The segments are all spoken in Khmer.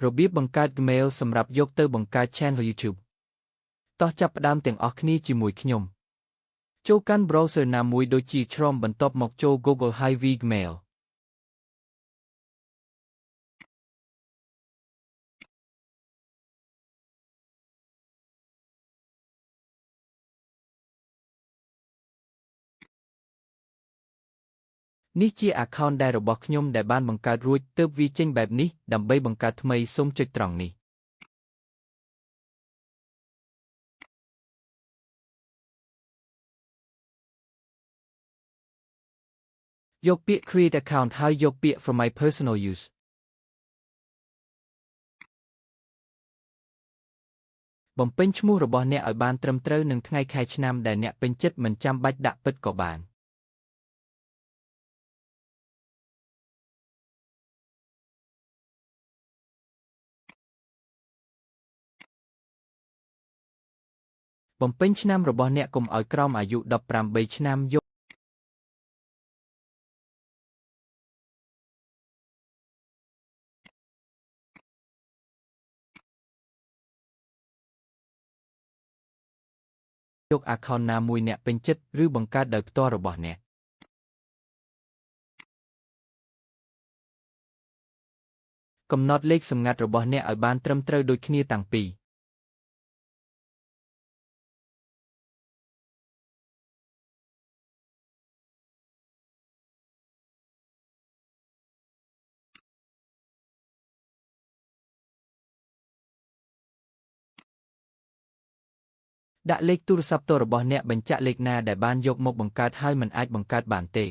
របៀបបង្កើត Gmail សម្រាប់យកទៅបង្កើត Channel YouTube តោះចាប់ផ្ដើមទាំងអស់គ្នាជាមួយខ្ញុំចូលកាន់ browser ណាមួយដូចជា Chrome បន្ទាប់មកចូល Google ហើយវាយ Gmail នេះជា account ដែលរបស់ខ្ញុំដែលបានបង្កើតរួចទើបវាចេញបែបនេះដើម្បីបង្កើតថ្មីសូមចុចត្រង់នេះយកពាក្យ create account ហើយយកពាក្យ for my personal use បំពេញឈ្មោះរបស់អ្នកឲ្យបានត្រឹមត្រូវនឹងថ្ងៃខែឆ្នាំដែលអ្នកពេញចិត្តមិនចាំបាច់ដាក់ពិតក៏បានបំពេញឆ្នាំរបស់អ្នកកុំឲ្យក្រោមអាយុ18ឆ្នាំយកaccount ណាមួយអ្នកពេញចិត្តឬបង្កើតដោយផ្ទាល់របស់អ្នកកំណត់លេខសម្ងាត់របស់អ្នកឲ្យបានត្រឹមត្រូវដូចគ្នាតាំងពីដាក់លេខទូរស័ព្ទតរបស់អ្នកបញ្ជាក់លេខណាដែលបានយកមកបង្កើតហើយមិនអាចបង្កើតបានទេ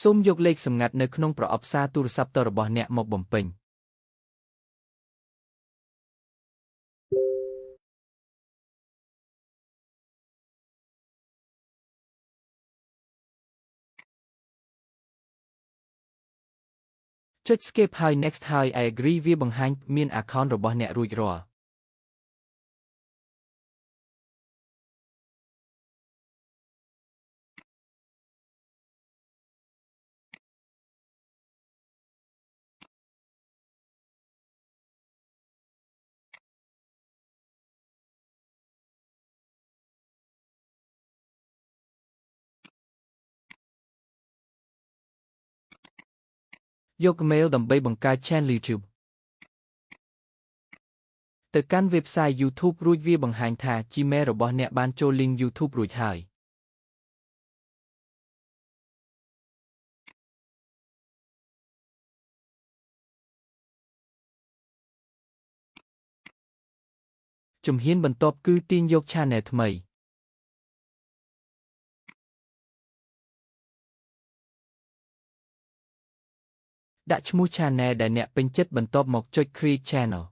សូមយកលេខសម្ងាត់នៅក្នុងប្រអប់សារទូរស័ព្ទតរបស់អ្នកមកបំពេញចុច skip ហើយ next ហើយ I agree វាបង្ហាញមាន account របស់អ្នករួចរាល់យក mail ដើម្បីបង្កើត channel YouTube ទៅកាន់ website YouTube រួចវាបង្ហាញថា Gmail របស់អ្នកបានចូល link YouTube រួចហើយជំហានបន្ទាប់គឺទាញយក channel ថ្មីដាក់ឈ្មោះ channel ដែលអ្នកពេញចិត្តបន្ទាប់មកចុច create channel